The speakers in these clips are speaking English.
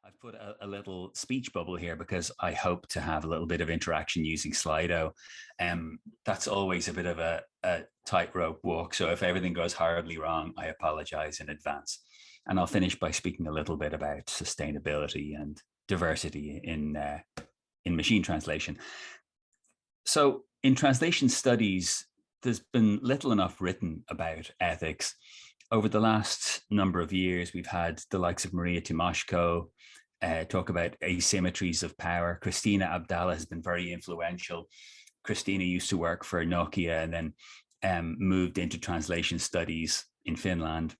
I've put a little speech bubble here because I hope to have a little bit of interaction using Slido. That's always a bit of a tightrope walk. So if everything goes horribly wrong, I apologize in advance. And I'll finish by speaking a little bit about sustainability and diversity in machine translation. So in translation studies, there's been little enough written about ethics. Over the last number of years, we've had the likes of Maria Timoshko talk about asymmetries of power. Christina Abdallah has been very influential. Christina used to work for Nokia and then moved into translation studies in Finland.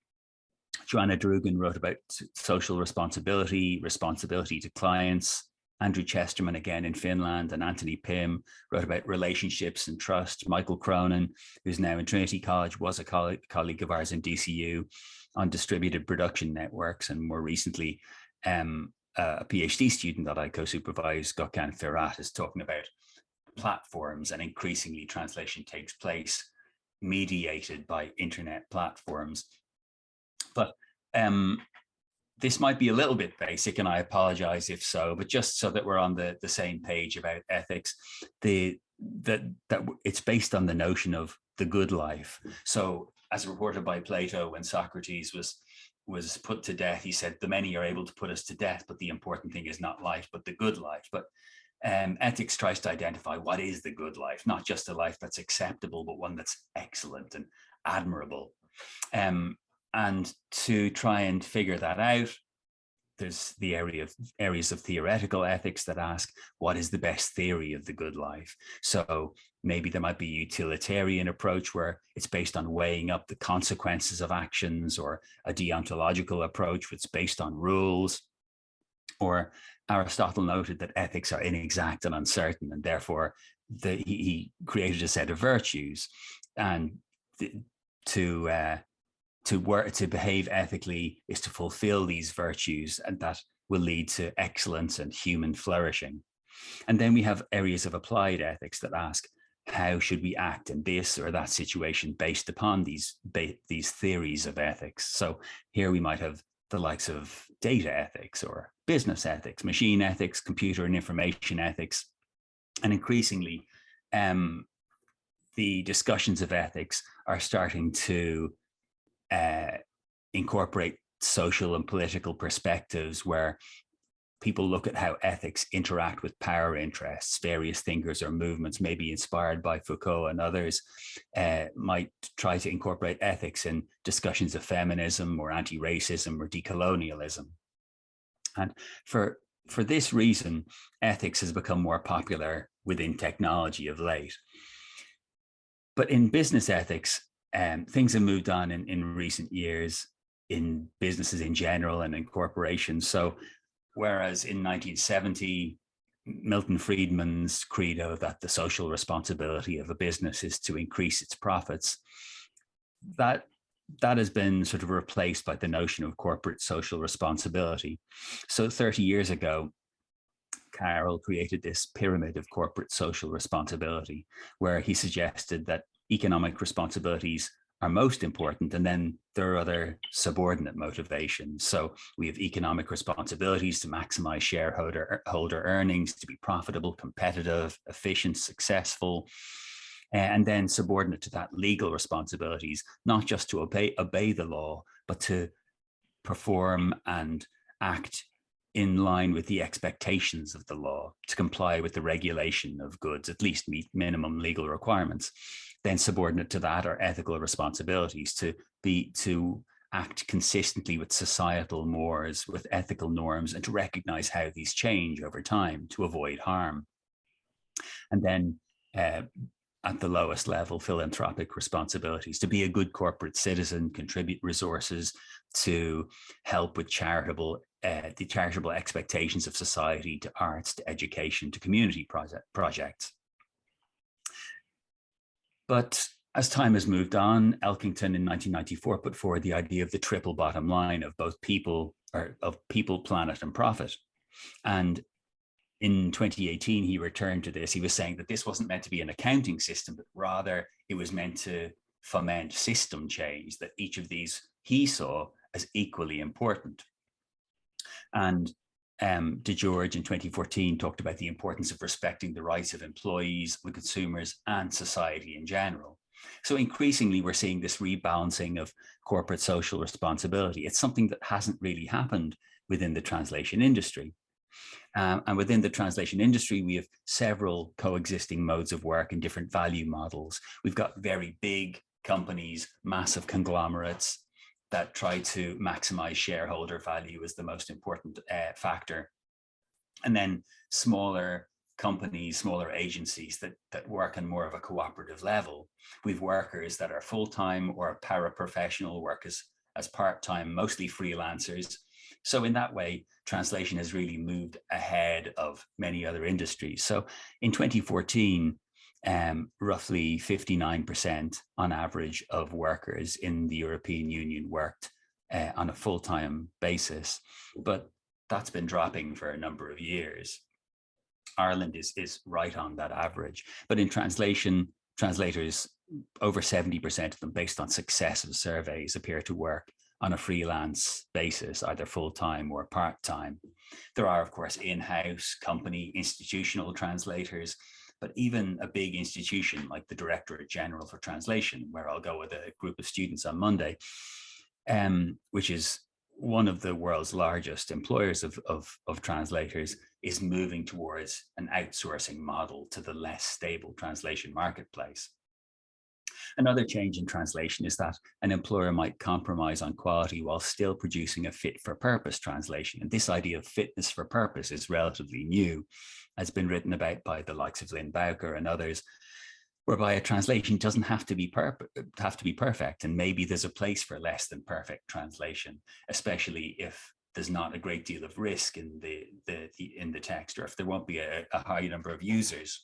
Joanna Drugan wrote about social responsibility, responsibility to clients. Andrew Chesterman, again in Finland, and Anthony Pym wrote about relationships and trust. Michael Cronin, who's now in Trinity College, was a colleague of ours in DCU on distributed production networks, and more recently, a PhD student that I co-supervise, Gökhan Ferhat, is talking about platforms, and increasingly translation takes place mediated by internet platforms. But this might be a little bit basic, and I apologize if so, but just so that we're on the same page about ethics, that it's based on the notion of the good life. So as reported by Plato, when Socrates was put to death, he said, the many are able to put us to death, but the important thing is not life, but the good life. But ethics tries to identify what is the good life, not just a life that's acceptable, but one that's excellent and admirable. And to try and figure that out, there's the areas of theoretical ethics that ask, what is the best theory of the good life? So maybe there might be a utilitarian approach where it's based on weighing up the consequences of actions, or a deontological approach which is based on rules. Or Aristotle noted that ethics are inexact and uncertain, and therefore he created a set of virtues, and to behave ethically is to fulfill these virtues, and that will lead to excellence and human flourishing. And then we have areas of applied ethics that ask, how should we act in this or that situation based upon these theories of ethics? So here we might have the likes of data ethics or business ethics, machine ethics, computer and information ethics. And increasingly, the discussions of ethics are starting to incorporate social and political perspectives, where people look at how ethics interact with power interests. Various thinkers or movements, maybe inspired by Foucault and others, might try to incorporate ethics in discussions of feminism or anti-racism or decolonialism. And for this reason, ethics has become more popular within technology of late. But in business ethics, things have moved on in recent years in businesses in general and in corporations. So whereas in 1970, Milton Friedman's credo that the social responsibility of a business is to increase its profits, that has been sort of replaced by the notion of corporate social responsibility. So 30 years ago, Carroll created this pyramid of corporate social responsibility, where he suggested that economic responsibilities are most important, and then there are other subordinate motivations. So we have economic responsibilities to maximize shareholder earnings, to be profitable, competitive, efficient, successful, and then subordinate to that, legal responsibilities, not just to obey the law, but to perform and act in line with the expectations of the law, to comply with the regulation of goods, at least meet minimum legal requirements. Then subordinate to that are ethical responsibilities, to act consistently with societal mores, with ethical norms, and to recognize how these change over time to avoid harm. And then at the lowest level, philanthropic responsibilities, to be a good corporate citizen, contribute resources to help with the charitable expectations of society, to arts, to education, to community projects. But as time has moved on, Elkington in 1994 put forward the idea of the triple bottom line of both people, planet, and profit. And in 2018, he returned to this. He was saying that this wasn't meant to be an accounting system, but rather it was meant to foment system change, that each of these he saw as equally important. And De George in 2014 talked about the importance of respecting the rights of employees, the consumers, and society in general. So increasingly, we're seeing this rebalancing of corporate social responsibility. It's something that hasn't really happened within the translation industry. And within the translation industry, we have several coexisting modes of work and different value models. We've got very big companies, massive conglomerates that try to maximize shareholder value as the most important factor. And then smaller companies, smaller agencies that work on more of a cooperative level. We've workers that are full-time or paraprofessional, work as part-time, mostly freelancers. So in that way, translation has really moved ahead of many other industries. So in 2014, roughly 59% on average of workers in the European Union worked on a full-time basis, but that's been dropping for a number of years. Ireland is right on that average, but in translation, translators, over 70% of them, based on successive surveys, appear to work on a freelance basis, either full-time or part-time. There are, of course, in-house company institutional translators, but even a big institution like the Directorate General for Translation, where I'll go with a group of students on Monday, which is one of the world's largest employers of translators, is moving towards an outsourcing model to the less stable translation marketplace. Another change in translation is that an employer might compromise on quality while still producing a fit for purpose translation. And this idea of fitness for purpose is relatively new, has been written about by the likes of Lynn Bowker and others, whereby a translation doesn't have to be perfect. And maybe there's a place for less than perfect translation, especially if there's not a great deal of risk in the text, or if there won't be a high number of users.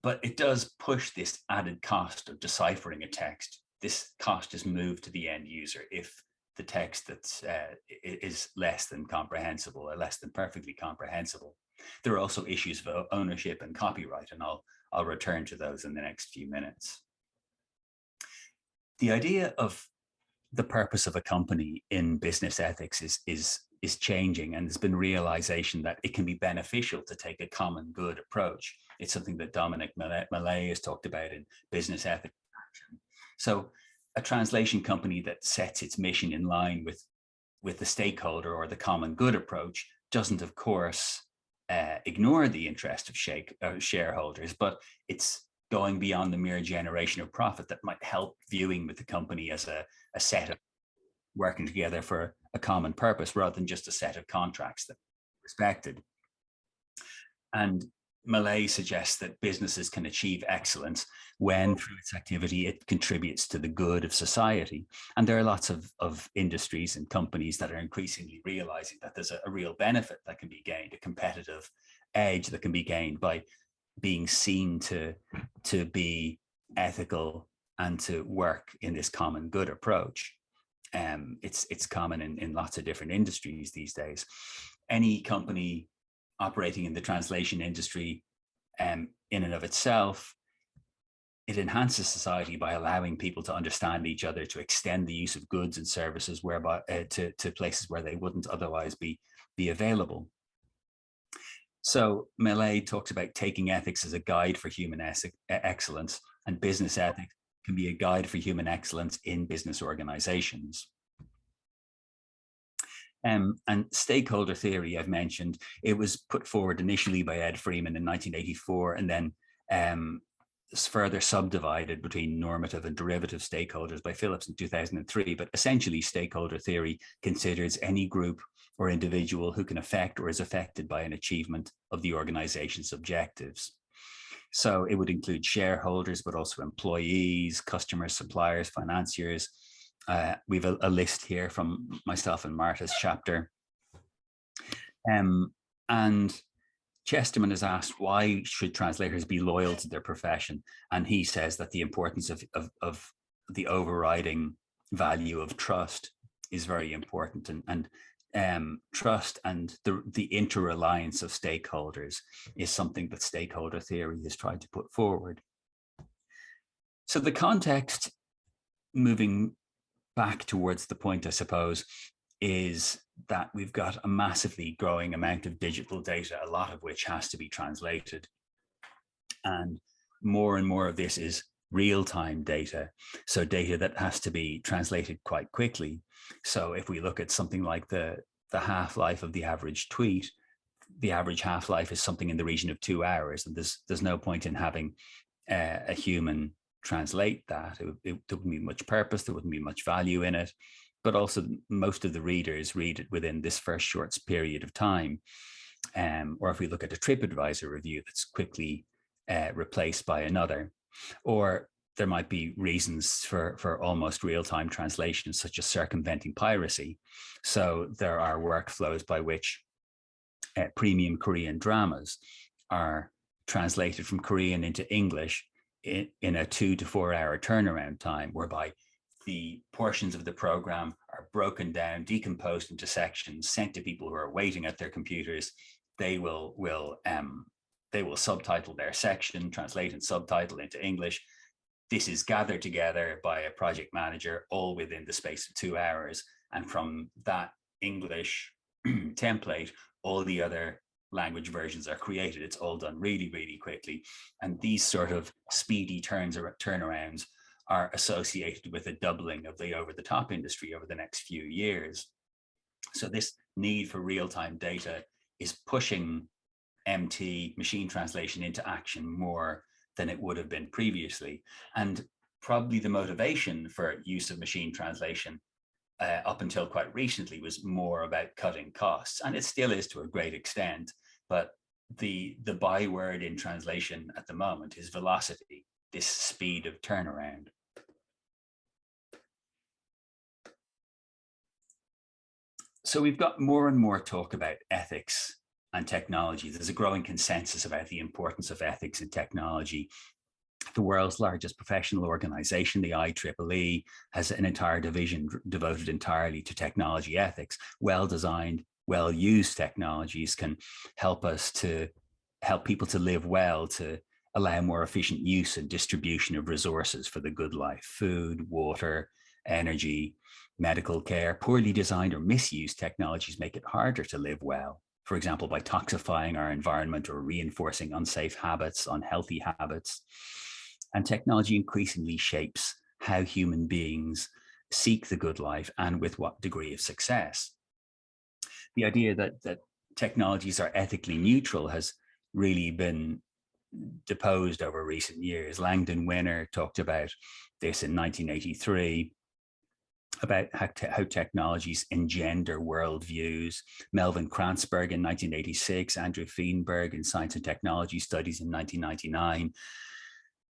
But it does push this added cost of deciphering a text. This cost is moved to the end user if the text is less than comprehensible or less than perfectly comprehensible. There are also issues of ownership and copyright, and I'll return to those in the next few minutes. The idea of the purpose of a company in business ethics is changing, and there's been realization that it can be beneficial to take a common good approach. It's something that Dominic Millay has talked about in Business Ethics Action. So a translation company that sets its mission in line with the stakeholder or the common good approach doesn't, of course, ignore the interest of shareholders, but it's going beyond the mere generation of profit that might help viewing with the company as a set of working together for a common purpose rather than just a set of contracts that are respected. And Millay suggests that businesses can achieve excellence when, through its activity, it contributes to the good of society. And there are lots of industries and companies that are increasingly realizing that there's a real benefit that can be gained, a competitive edge that can be gained by being seen to be ethical and to work in this common good approach. It's common in lots of different industries these days. Any company operating in the translation industry, in and of itself, it enhances society by allowing people to understand each other, to extend the use of goods and services whereby to places where they wouldn't otherwise be available. So Millay talks about taking ethics as a guide for human excellence, and business ethics can be a guide for human excellence in business organizations. And stakeholder theory, I've mentioned, it was put forward initially by Ed Freeman in 1984, and then further subdivided between normative and derivative stakeholders by Phillips in 2003. But essentially, stakeholder theory considers any group or individual who can affect or is affected by an achievement of the organization's objectives. So it would include shareholders, but also employees, customers, suppliers, financiers. We have a list here from myself and Marta's chapter. And Chesterman is asked, why should translators be loyal to their profession? And he says that the importance of the overriding value of trust is very important. And trust and the interreliance of stakeholders is something that stakeholder theory has tried to put forward. So the context, moving back towards the point, I suppose, is that we've got a massively growing amount of digital data, a lot of which has to be translated. And more of this is real-time data. So data that has to be translated quite quickly. So if we look at something like the half-life of the average tweet, the average half-life is something in the region of 2 hours. And there's no point in having a human translate that. There wouldn't be much purpose, there wouldn't be much value in it. But also most of the readers read it within this first short period of time. Or if we look at a TripAdvisor review that's quickly replaced by another, or there might be reasons for almost real-time translation, such as circumventing piracy. So there are workflows by which premium Korean dramas are translated from Korean into English in a 2 to 4 hour turnaround time, whereby the portions of the program are broken down, decomposed into sections, sent to people who are waiting at their computers. They will subtitle their section, translate and subtitle into English. This is gathered together by a project manager, all within the space of 2 hours. And from that English template, all the other language versions are created. It's all done really, really quickly. And these sort of speedy turnarounds are associated with a doubling of the over-the-top industry over the next few years. So this need for real-time data is pushing MT, machine translation, into action more than it would have been previously. And probably the motivation for use of machine translation up until quite recently was more about cutting costs. And it still is to a great extent, but the byword in translation at the moment is velocity, this speed of turnaround. So we've got more and more talk about ethics and technology. There's a growing consensus about the importance of ethics and technology. The world's largest professional organization, the IEEE, has an entire division devoted entirely to technology ethics. Well-designed, well-used technologies can help people to live well, to allow more efficient use and distribution of resources for the good life: food, water, energy, medical care. Poorly designed or misused technologies make it harder to live well, for example, by toxifying our environment or reinforcing unsafe habits, unhealthy habits. And technology increasingly shapes how human beings seek the good life and with what degree of success. The idea that technologies are ethically neutral has really been deposed over recent years. Langdon Winner talked about this in 1983, about how technologies engender worldviews. Melvin Kranzberg in 1986, Andrew Feenberg in Science and Technology Studies in 1999.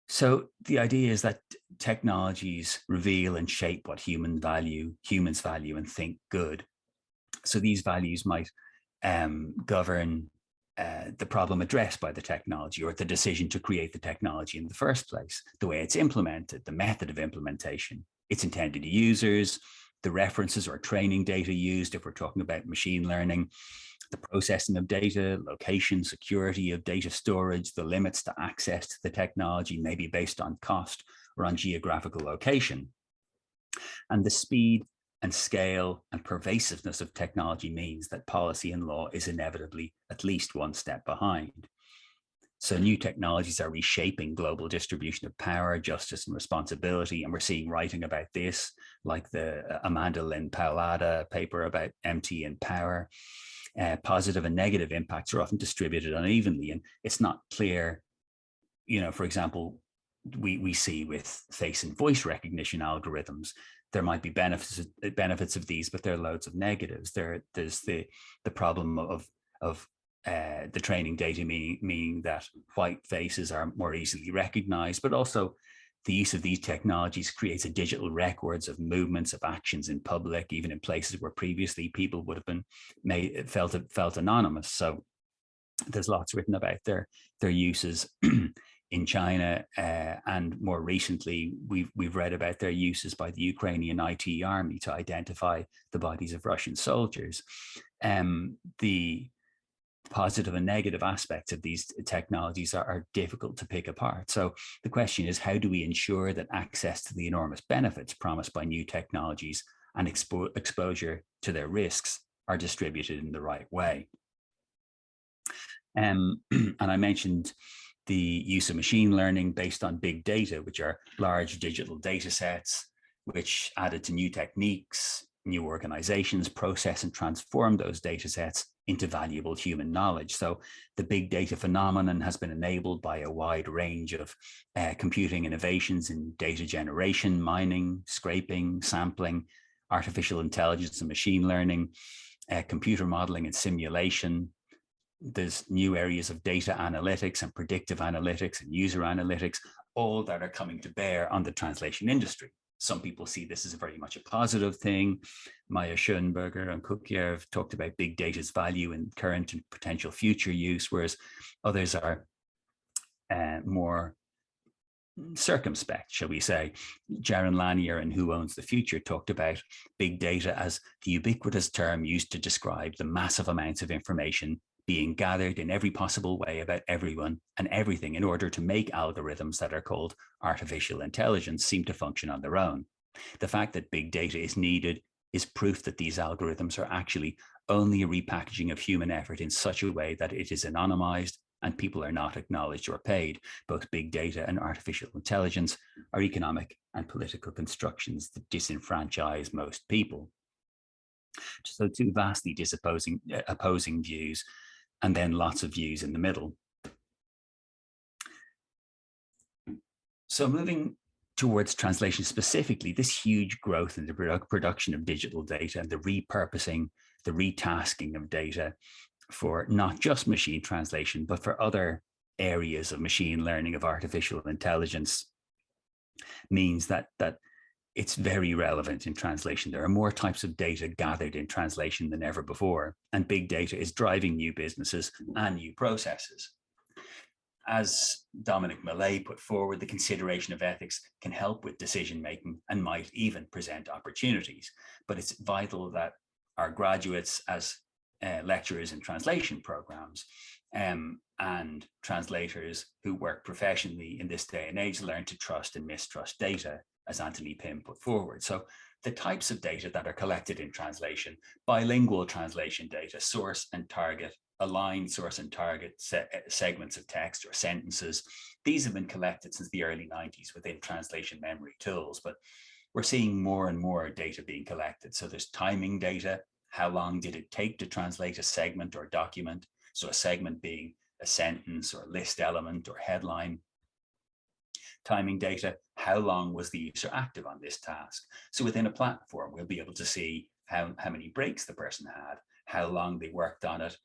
So the idea is that technologies reveal and shape what humans value and think good. So these values might govern the problem addressed by the technology, or the decision to create the technology in the first place, the way it's implemented, the method of implementation, its intended users, the references or training data used if we're talking about machine learning, the processing of data, location, security of data storage, the limits to access to the technology, maybe based on cost or on geographical location. And the speed and scale and pervasiveness of technology means that policy and law is inevitably at least one step behind. So new technologies are reshaping global distribution of power, justice, and responsibility. And we're seeing writing about this, like the Amanda Lynn Paolada paper about MT and power. Positive and negative impacts are often distributed unevenly, and it's not clear, for example, we see with face and voice recognition algorithms, there might be benefits of these, but there are loads of negatives. There's the problem of the training data meaning that white faces are more easily recognized, but also the use of these technologies creates a digital records of movements, of actions in public, even in places where previously people would have been felt anonymous. So there's lots written about their uses in China, and more recently, we've read about their uses by the Ukrainian IT army to identify the bodies of Russian soldiers. The positive and negative aspects of these technologies are difficult to pick apart. So the question is, how do we ensure that access to the enormous benefits promised by new technologies and exposure to their risks are distributed in the right way. And I mentioned the use of machine learning based on big data, which are large digital data sets, which added to new techniques, new organizations process and transform those data sets into valuable human knowledge. So the big data phenomenon has been enabled by a wide range of computing innovations in data generation, mining, scraping, sampling, artificial intelligence and machine learning, computer modeling and simulation. There's new areas of data analytics and predictive analytics and user analytics, all that are coming to bear on the translation industry. Some people see this as very much a positive thing. Maya Schoenberger and Kukier have talked about big data's value in current and potential future use, whereas others are more circumspect, shall we say. Jaron Lanier and Who Owns the Future talked about big data as the ubiquitous term used to describe the massive amounts of information being gathered in every possible way about everyone and everything in order to make algorithms that are called artificial intelligence seem to function on their own. The fact that big data is needed is proof that these algorithms are actually only a repackaging of human effort in such a way that it is anonymized and people are not acknowledged or paid. Both big data and artificial intelligence are economic and political constructions that disenfranchise most people. So two vastly opposing views, and then lots of views in the middle. So moving towards translation specifically, this huge growth in the production of digital data and the repurposing, the retasking of data for not just machine translation, but for other areas of machine learning, of artificial intelligence, means that it's very relevant in translation. There are more types of data gathered in translation than ever before, and big data is driving new businesses and new processes. As Dominic Millay put forward, the consideration of ethics can help with decision-making and might even present opportunities. But it's vital that our graduates as lecturers in translation programs and translators who work professionally in this day and age learn to trust and mistrust data, as Anthony Pym put forward. So the types of data that are collected in translation: bilingual translation data, source and target, aligned source and target segments of text or sentences. These have been collected since the early 90s within translation memory tools, but we're seeing more and more data being collected. So there's timing data. How long did it take to translate a segment or document? So a segment being a sentence or list element or headline. Timing data: how long was the user active on this task? So within a platform, we'll be able to see how many breaks the person had, how long they worked on it.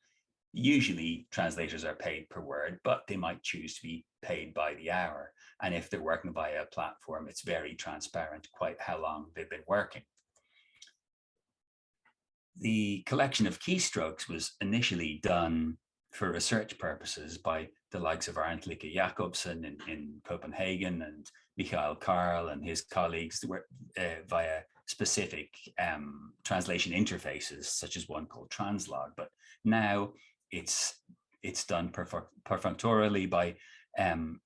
Usually translators are paid per word, but they might choose to be paid by the hour. And if they're working via a platform, it's very transparent quite how long they've been working. The collection of keystrokes was initially done for research purposes by the likes of Arndt Lykke Jacobsen in Copenhagen and Michael Karl and his colleagues via specific translation interfaces, such as one called Translog. But now it's done perfunctorily by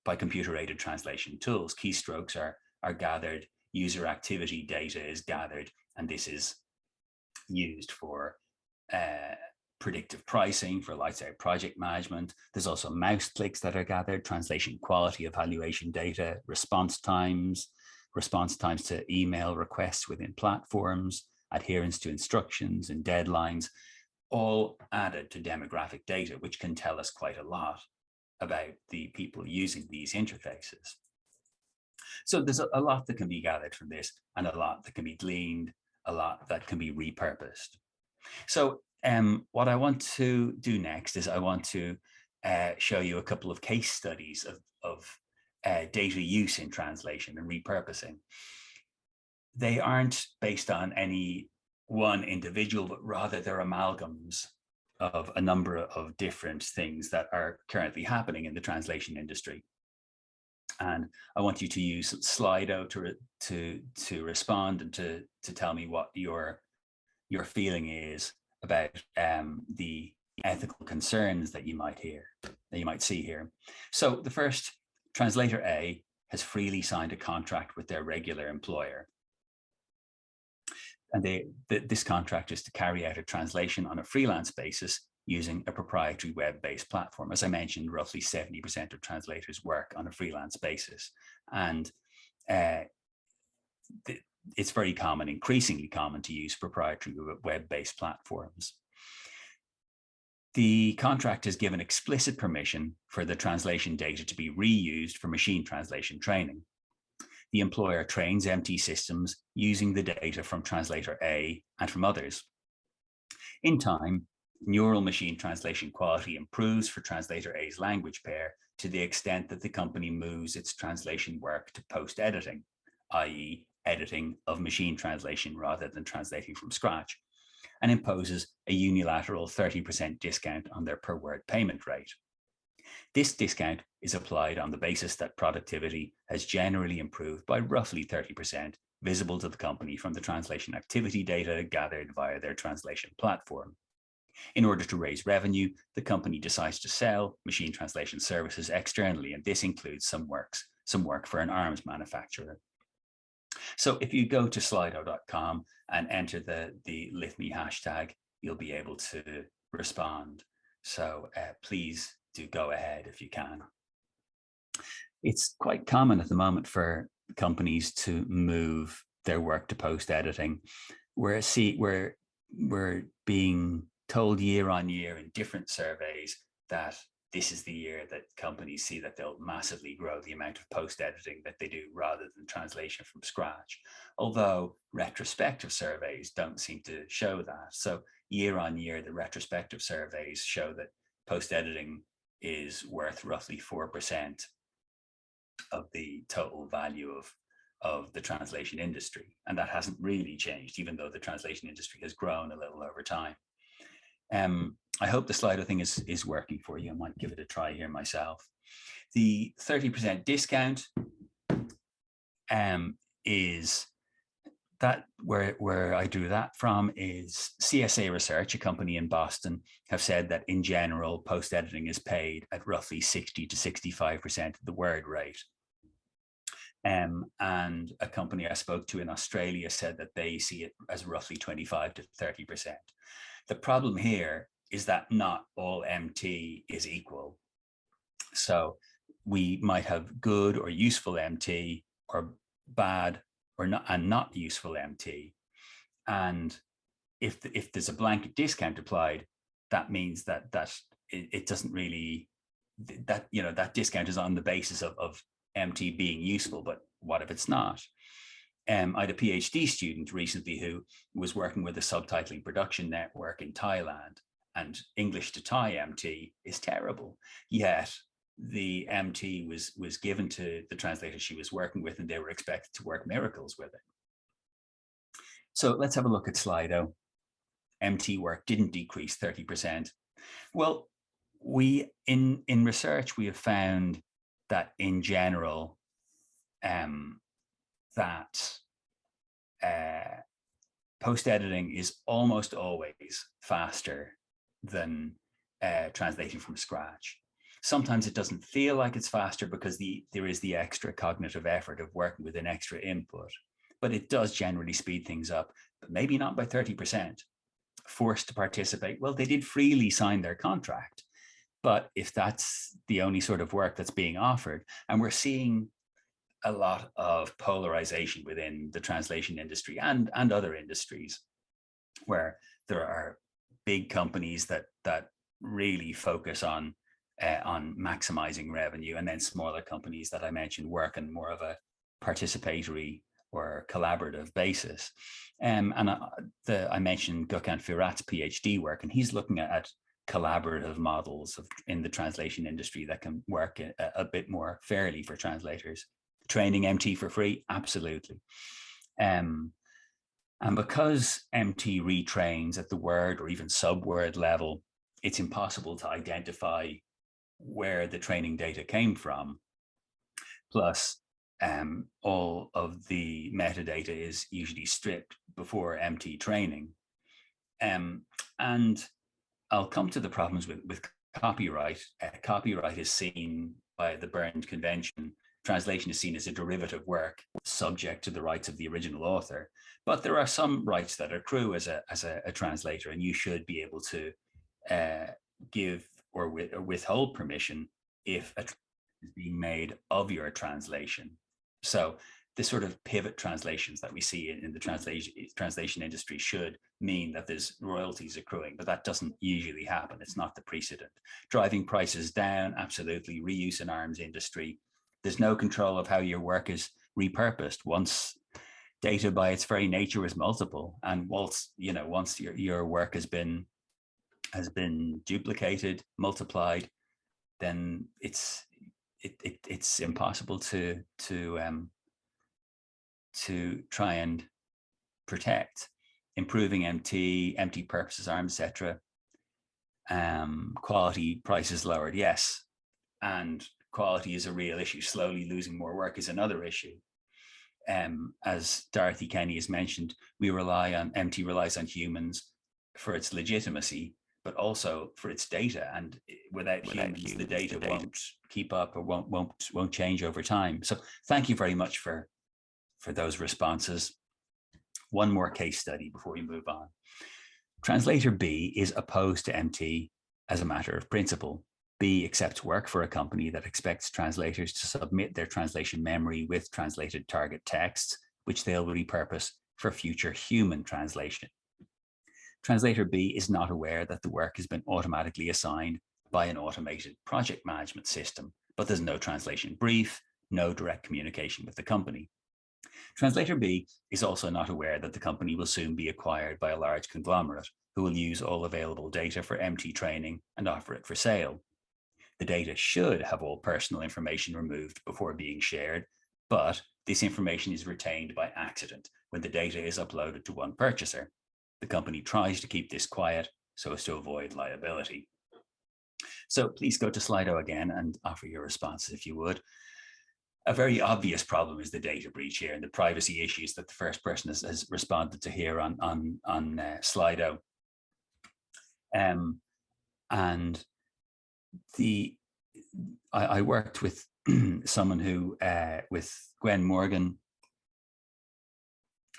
computer-aided translation tools. Keystrokes are gathered, user activity data is gathered, and this is used for predictive pricing, for lights out project management. There's also mouse clicks that are gathered, translation quality evaluation data, response times to email requests within platforms, adherence to instructions and deadlines, all added to demographic data, which can tell us quite a lot about the people using these interfaces. So there's a lot that can be gathered from this, and a lot that can be gleaned, a lot that can be repurposed. So what I want to do next is I want to show you a couple of case studies of data use in translation and repurposing. They aren't based on any one individual, but rather they're amalgams of a number of different things that are currently happening in the translation industry. And I want you to use Slido to respond and to tell me what your feeling is about the ethical concerns that you might see here. So the first, translator A has freely signed a contract with their regular employer. And this contract is to carry out a translation on a freelance basis using a proprietary web-based platform. As I mentioned, roughly 70% of translators work on a freelance basis. And it's very common, increasingly common, to use proprietary web-based platforms. The contract has given explicit permission for the translation data to be reused for machine translation training. The employer trains MT systems using the data from translator A and from others. In time, neural machine translation quality improves for translator A's language pair to the extent that the company moves its translation work to post-editing, i.e. editing of machine translation rather than translating from scratch, and imposes a unilateral 30% discount on their per word payment rate. This discount is applied on the basis that productivity has generally improved by roughly 30%, visible to the company from the translation activity data gathered via their translation platform. In order to raise revenue, the company decides to sell machine translation services externally, and this includes some work for an arms manufacturer. So if you go to slido.com and enter the LITHME hashtag, you'll be able to respond. So please do go ahead if you can. It's quite common at the moment for companies to move their work to post-editing. We're being told year on year in different surveys that this is the year that companies see that they'll massively grow the amount of post-editing that they do rather than translation from scratch. Although retrospective surveys don't seem to show that. So year on year, the retrospective surveys show that post-editing is worth roughly 4% of the total value of the translation industry. And that hasn't really changed, even though the translation industry has grown a little over time. I hope the Slido thing is working for you. I might give it a try here myself. The 30% discount is that where I drew that from is CSA Research, a company in Boston, have said that in general, post-editing is paid at roughly 60 to 65% of the word rate. And a company I spoke to in Australia said that they see it as roughly 25 to 30%. The problem here is that not all MT is equal. So we might have good or useful MT or bad or not useful MT. And if there's a blanket discount applied, that means that it doesn't really, that discount is on the basis of MT being useful, but what if it's not? I had a PhD student recently who was working with a subtitling production network in Thailand, and English to Thai MT is terrible. Yet the MT was given to the translator she was working with, and they were expected to work miracles with it. So let's have a look at Slido. MT work didn't decrease 30%. Well, in research, we have found that in general, that post-editing is almost always faster than translating from scratch. Sometimes it doesn't feel like it's faster because there is the extra cognitive effort of working with an extra input, but it does generally speed things up, but maybe not by 30%. Forced to participate, well, they did freely sign their contract, but if that's the only sort of work that's being offered, and we're seeing a lot of polarization within the translation industry and other industries, where there are big companies that really focus on maximizing revenue, and then smaller companies that I mentioned work on more of a participatory or collaborative basis. And I mentioned Gökhan Firat's PhD work, and he's looking at collaborative models in the translation industry that can work a bit more fairly for translators. Training MT for free? Absolutely. And because MT retrains at the word or even sub-word level, it's impossible to identify where the training data came from. Plus, all of the metadata is usually stripped before MT training. And I'll come to the problems with copyright. Copyright is seen by the Berne Convention translation is seen as a derivative work subject to the rights of the original author. But there are some rights that accrue as a translator, and you should be able to give or withhold permission if a is being made of your translation. So the sort of pivot translations that we see in the translation industry should mean that there's royalties accruing, but that doesn't usually happen. It's not the precedent. Driving prices down, absolutely. Reuse in arms industry. There's no control of how your work is repurposed. Once data by its very nature is multiple, and once your work has been duplicated, multiplied, then it's impossible to try and protect. Improving empty purposes, arms, etc. Quality, prices lowered, yes, and quality is a real issue. Slowly losing more work is another issue. As Dorothy Kenny has mentioned, MT relies on humans for its legitimacy, but also for its data. And without humans, the data won't keep up or won't change over time. So thank you very much for those responses. One more case study before we move on. Translator B is opposed to MT as a matter of principle. B accepts work for a company that expects translators to submit their translation memory with translated target texts, which they'll repurpose for future human translation. Translator B is not aware that the work has been automatically assigned by an automated project management system, but there's no translation brief, no direct communication with the company. Translator B is also not aware that the company will soon be acquired by a large conglomerate who will use all available data for MT training and offer it for sale. The data should have all personal information removed before being shared, but this information is retained by accident when the data is uploaded to one purchaser. The company tries to keep this quiet so as to avoid liability. So please go to Slido again and offer your responses if you would. A very obvious problem is the data breach here and the privacy issues that the first person has responded to here on Slido. And I worked with someone who, with Gwen Morgan,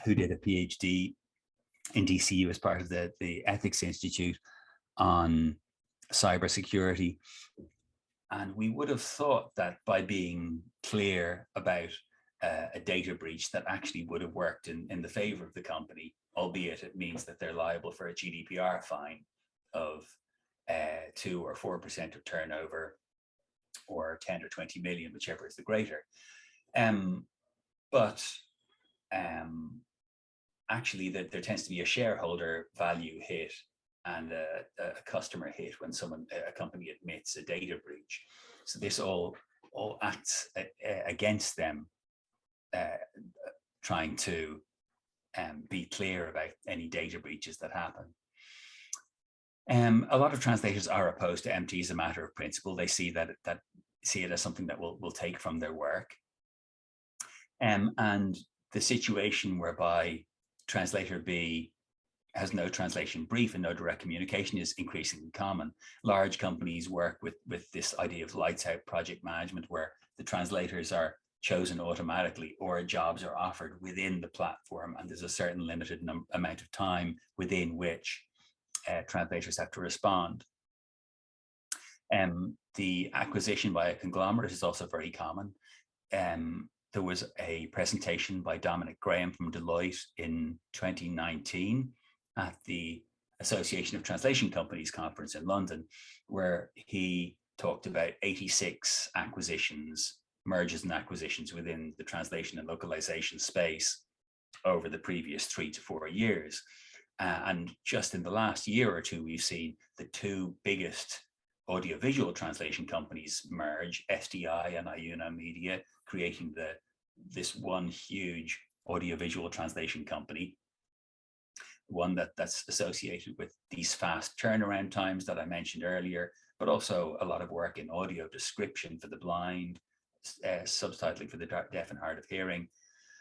who did a PhD in DCU as part of the Ethics Institute on cybersecurity. And we would have thought that by being clear about a data breach that actually would have worked in the favor of the company, albeit it means that they're liable for a GDPR fine of 2 or 4% of turnover, or 10 or 20 million, whichever is the greater. But actually there tends to be a shareholder value hit and a customer hit when a company admits a data breach. So this all acts against them trying to be clear about any data breaches that happen. A lot of translators are opposed to MT as a matter of principle. They see see it as something that will take from their work. And the situation whereby translator B has no translation brief and no direct communication is increasingly common. Large companies work with this idea of lights out project management, where the translators are chosen automatically or jobs are offered within the platform, and there's a certain limited amount of time within which translators have to respond. The acquisition by a conglomerate is also very common. There was a presentation by Dominic Graham from Deloitte in 2019 at the Association of Translation Companies conference in London, where he talked about 86 acquisitions, mergers and acquisitions within the translation and localization space over the previous 3 to 4 years. And just in the last year or two, we've seen the two biggest audiovisual translation companies merge, SDI and Iuna Media, creating this one huge audiovisual translation company, one that's associated with these fast turnaround times that I mentioned earlier, but also a lot of work in audio description for the blind, subtitling for the deaf and hard of hearing.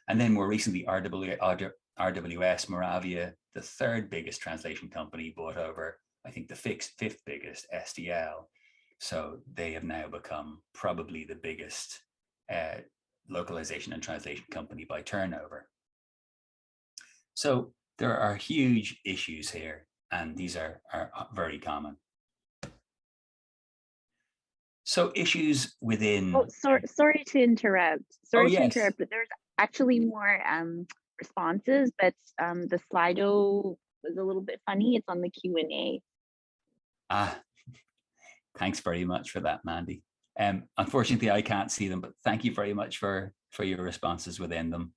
And then more recently, RWS Moravia, the third biggest translation company, bought over, I think, the fifth biggest, SDL. So they have now become probably the biggest localization and translation company by turnover. So there are huge issues here, and these are very common. So issues within. Oh, sorry to interrupt. Sorry to yes. interrupt, but there's actually more responses, but the Slido was a little bit funny. It's on the Q&A. Thanks very much for that, Mandy. Unfortunately, I can't see them, but thank you very much for your responses within them.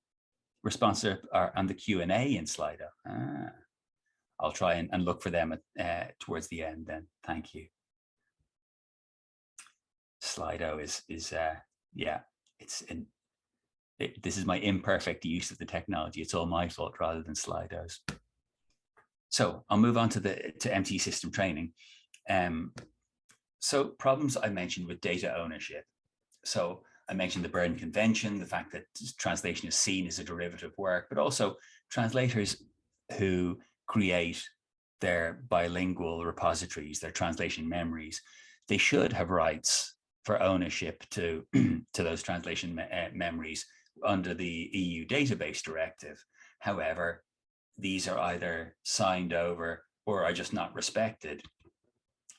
Responses are on the Q&A in Slido. I'll try and look for them towards the end then. Thank you. Slido is yeah, this is my imperfect use of the technology. It's all my fault rather than Slido's. So I'll move on to MT system training. So problems I mentioned with data ownership. So I mentioned the Berne Convention, the fact that translation is seen as a derivative work, but also translators who create their bilingual repositories, their translation memories, they should have rights for ownership to those translation memories under the EU database directive. However, these are either signed over or are just not respected,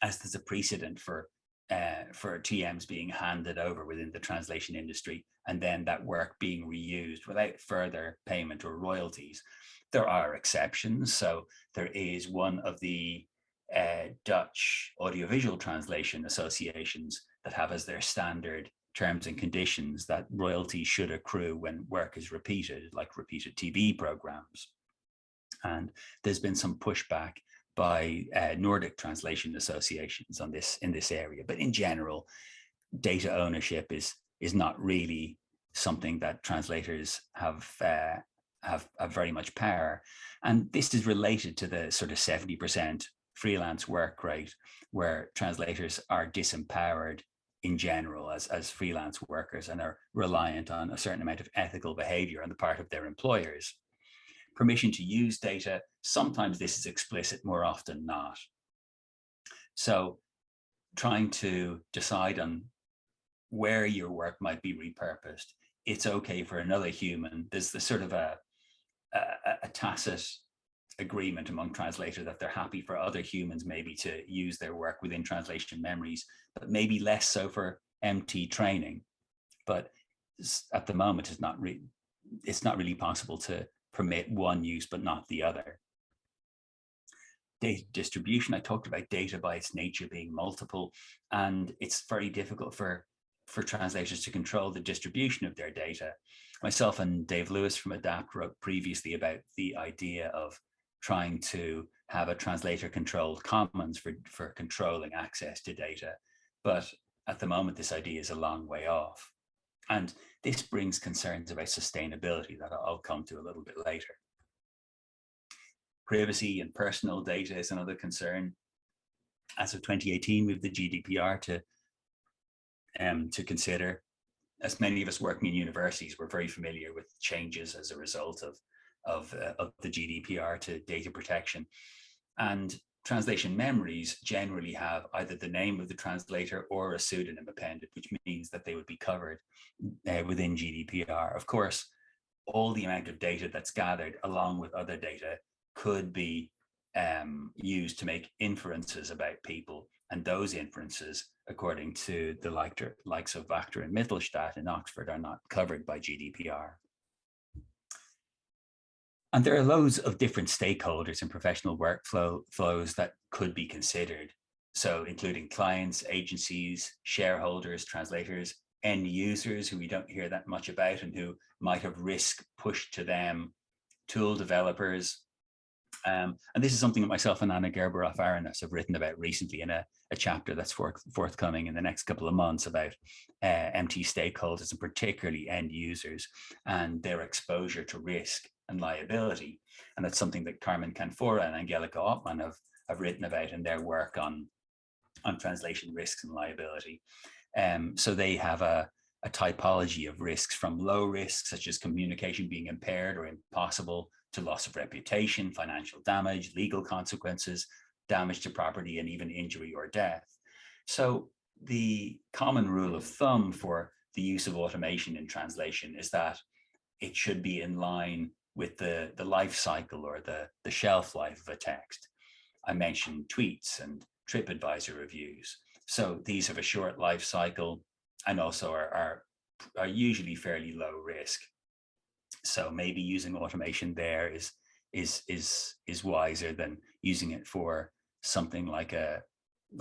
as there's a precedent for TMs being handed over within the translation industry and then that work being reused without further payment or royalties. There are exceptions. So there is one of the Dutch audiovisual translation associations that have as their standard terms and conditions that royalties should accrue when work is repeated, like repeated TV programs. And there's been some pushback by Nordic translation associations on this in this area. But in general, data ownership is not really something that translators have very much power. And this is related to the sort of 70% freelance work rate, where translators are disempowered in general as freelance workers and are reliant on a certain amount of ethical behavior on the part of their employers. Permission to use data, sometimes this is explicit, more often not. So trying to decide on where your work might be repurposed, it's okay for another human. There's the sort of a tacit agreement among translators that they're happy for other humans maybe to use their work within translation memories, but maybe less so for MT training. But at the moment, it's not really possible to permit one use but not the other. Data distribution, I talked about data by its nature being multiple, and it's very difficult for translators to control the distribution of their data. Myself and Dave Lewis from ADAPT wrote previously about the idea of trying to have a translator-controlled commons for controlling access to data. But at the moment, this idea is a long way off. And this brings concerns about sustainability that I'll come to a little bit later. Privacy and personal data is another concern. As of 2018, we have the GDPR to consider. As many of us working in universities, we're very familiar with changes as a result of the GDPR to data protection. And translation memories generally have either the name of the translator or a pseudonym appended, which means that they would be covered within GDPR. Of course, all the amount of data that's gathered along with other data could be used to make inferences about people. And those inferences, according to the likes of Wachter and Mittelstadt in Oxford, are not covered by GDPR. And there are loads of different stakeholders in professional workflows that could be considered. So including clients, agencies, shareholders, translators, end users who we don't hear that much about and who might have risk pushed to them, tool developers. And this is something that myself and Anna Gerberoff-Arenas have written about recently in a chapter that's forthcoming in the next couple of months about MT stakeholders and particularly end users and their exposure to risk and liability. And that's something that Carmen Canfora and Angelica Ottman have written about in their work on translation risks and liability. So they have a typology of risks, from low risk, such as communication being impaired or impossible, to loss of reputation, financial damage, legal consequences, damage to property, and even injury or death. So the common rule of thumb for the use of automation in translation is that it should be in line with the life cycle or the shelf life of a text. I mentioned tweets and TripAdvisor reviews. So these have a short life cycle and also are usually fairly low risk. So maybe using automation there is wiser than using it for something like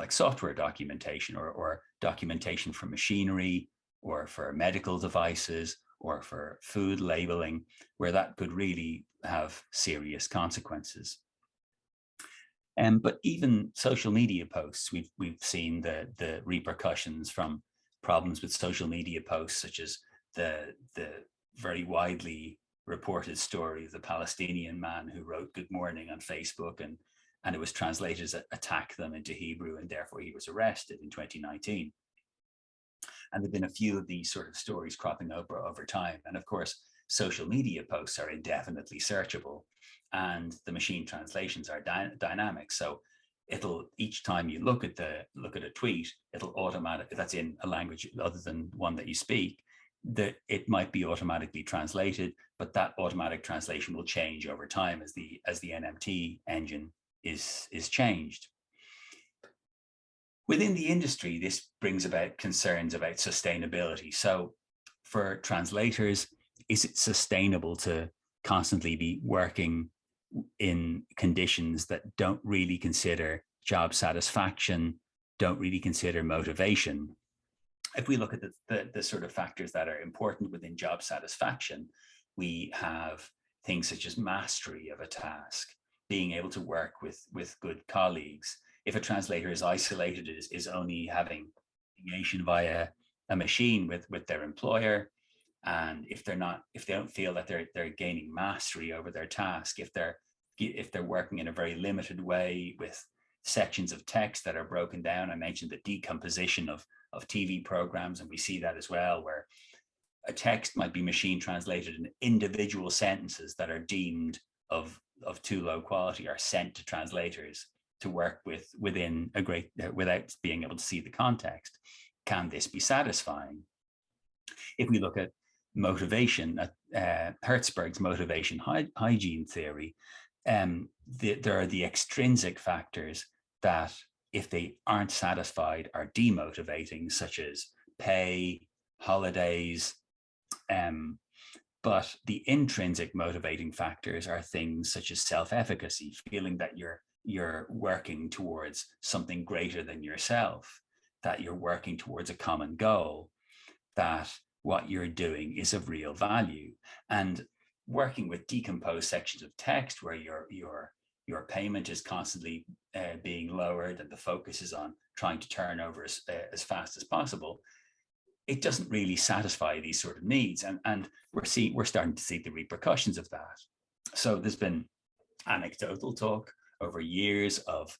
software documentation or documentation for machinery or for medical devices or for food labeling, where that could really have serious consequences. But even social media posts, we've seen the repercussions from problems with social media posts, such as the very widely reported story of the Palestinian man who wrote "Good morning" on Facebook, and it was translated as "attack them" into Hebrew, and therefore he was arrested in 2019. And there've been a few of these sort of stories cropping up over time. And of course, social media posts are indefinitely searchable, and the machine translations are dynamic. So it'll, each time you look at a tweet, it'll automatically, that's in a language other than one that you speak, that it might be automatically translated, but that automatic translation will change over time as the NMT engine is changed. Within the industry, this brings about concerns about sustainability. So for translators, is it sustainable to constantly be working in conditions that don't really consider job satisfaction, don't really consider motivation? If we look at the sort of factors that are important within job satisfaction, we have things such as mastery of a task, being able to work with good colleagues. If a translator is isolated, is only having communication via a machine with their employer, and if they don't feel that they're gaining mastery over their task, if they're working in a very limited way with sections of text that are broken down. I mentioned the decomposition of TV programs, and we see that as well, where a text might be machine translated and individual sentences that are deemed of too low quality are sent to translators to work within without being able to see the context. Can this be satisfying? If we look at motivation, Hertzberg's motivation hygiene theory, there are the extrinsic factors that, if they aren't satisfied, are demotivating, such as pay, holidays. But the intrinsic motivating factors are things such as self-efficacy, feeling that you're working towards something greater than yourself, that you're working towards a common goal, that what you're doing is of real value. And working with decomposed sections of text where your payment is constantly being lowered and the focus is on trying to turn over as fast as possible, it doesn't really satisfy these sort of needs. And we're starting to see the repercussions of that. So there's been anecdotal talk over years of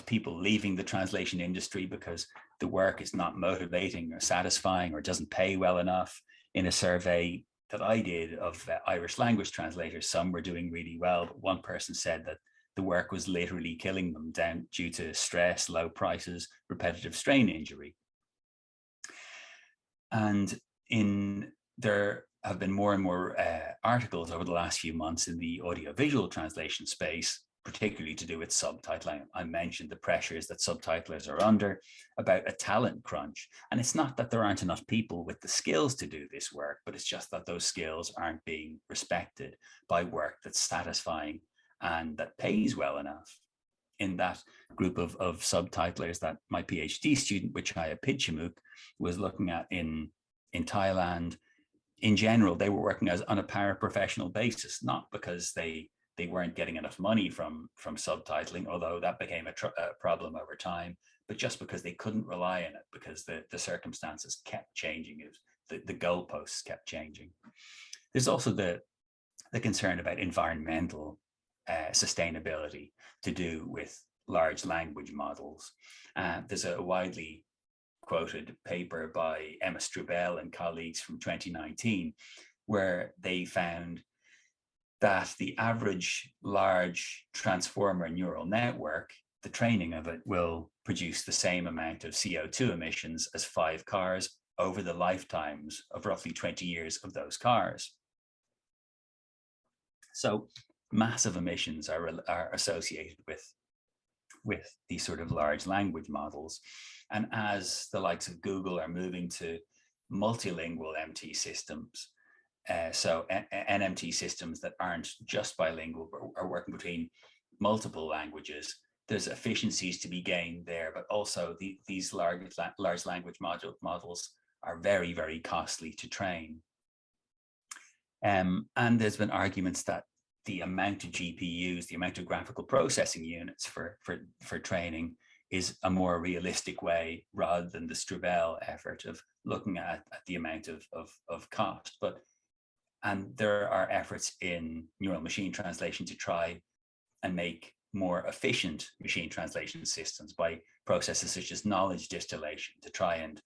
people leaving the translation industry because the work is not motivating or satisfying or doesn't pay well enough. In a survey that I did of Irish language translators, some were doing really well, but one person said that the work was literally killing them down due to stress, low prices, repetitive strain injury. And there have been more and more articles over the last few months in the audiovisual translation space, particularly to do with subtitling. I mentioned the pressures that subtitlers are under about a talent crunch. And it's not that there aren't enough people with the skills to do this work, but it's just that those skills aren't being respected by work that's satisfying and that pays well enough. In that group of subtitlers that my PhD student, Wichaya Pidchimuk, was looking at in Thailand, in general, they were working on a paraprofessional basis, not because they weren't getting enough money from subtitling, although that became a problem over time, but just because they couldn't rely on it because the circumstances kept changing. The goalposts kept changing. There's also the concern about environmental sustainability to do with large language models. There's a widely quoted paper by Emma Strubel and colleagues from 2019, where they found that the average large transformer neural network, the training of it will produce the same amount of CO2 emissions as 5 cars over the lifetimes of roughly 20 years of those cars. So massive emissions are associated with these sort of large language models. And as the likes of Google are moving to multilingual MT systems, so NMT systems that aren't just bilingual, but are working between multiple languages, there's efficiencies to be gained there, but also these large language models are very, very costly to train. And there's been arguments that the amount of GPUs, the amount of graphical processing units for training is a more realistic way rather than the Strubel effort of looking at the amount of cost. And there are efforts in neural machine translation to try and make more efficient machine translation systems by processes such as knowledge distillation to try and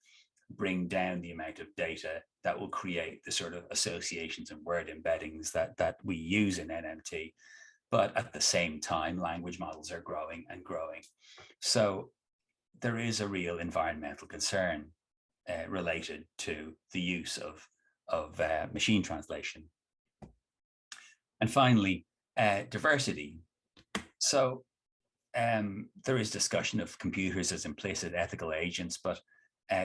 bring down the amount of data that will create the sort of associations and word embeddings that we use in NMT. But at the same time, language models are growing and growing. So there is a real environmental concern related to the use of machine translation. And finally, diversity. So there is discussion of computers as implicit ethical agents, but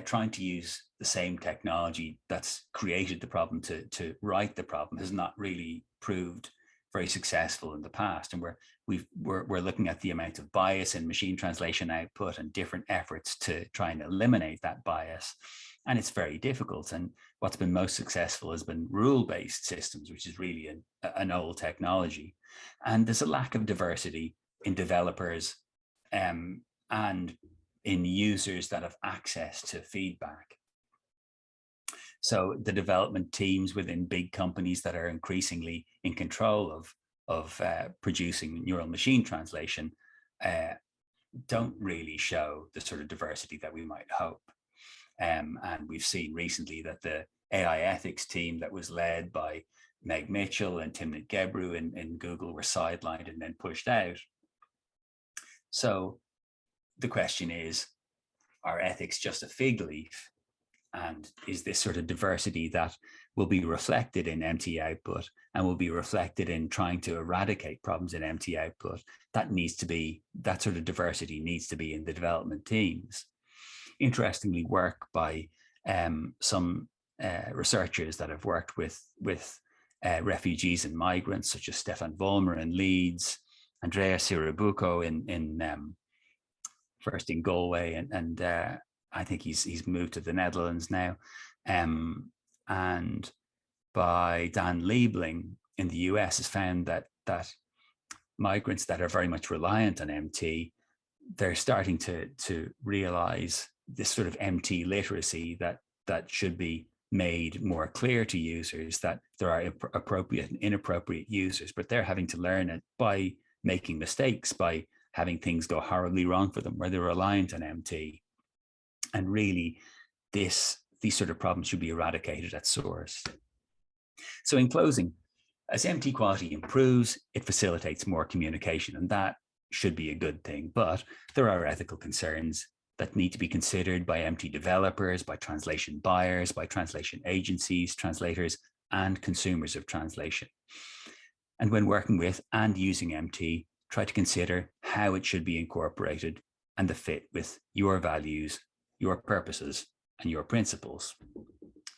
trying to use the same technology that's created the problem to write the problem has not really proved very successful in the past. And we're looking at the amount of bias in machine translation output and different efforts to try and eliminate that bias. And it's very difficult. And what's been most successful has been rule-based systems, which is really an old technology. And there's a lack of diversity in developers and in users that have access to feedback. So the development teams within big companies that are increasingly in control of producing neural machine translation don't really show the sort of diversity that we might hope. And we've seen recently that the AI ethics team that was led by Meg Mitchell and Timnit Gebru in Google were sidelined and then pushed out. So the question is, are ethics just a fig leaf? And is this sort of diversity that will be reflected in MT output and will be reflected in trying to eradicate problems in MT output? That sort of diversity needs to be in the development teams. Interestingly, work by some researchers that have worked with refugees and migrants, such as Stefan Vollmer in Leeds, Andrea Sirabuco in first in Galway, and I think he's moved to the Netherlands now, and by Dan Liebling in the US has found that migrants that are very much reliant on MT, they're starting to realize this sort of MT literacy that should be made more clear to users, that there are appropriate and inappropriate users, but they're having to learn it by making mistakes, by having things go horribly wrong for them, where they're reliant on MT. And really, these sort of problems should be eradicated at source. So in closing, as MT quality improves, it facilitates more communication, and that should be a good thing. But there are ethical concerns that need to be considered by MT developers, by translation buyers, by translation agencies, translators, and consumers of translation. And when working with and using MT, try to consider how it should be incorporated and the fit with your values, your purposes, and your principles.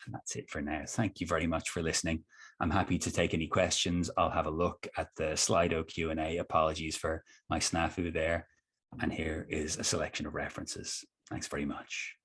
And that's it for now. Thank you very much for listening. I'm happy to take any questions. I'll have a look at the Slido Q&A. Apologies for my snafu there. And here is a selection of references. Thanks very much.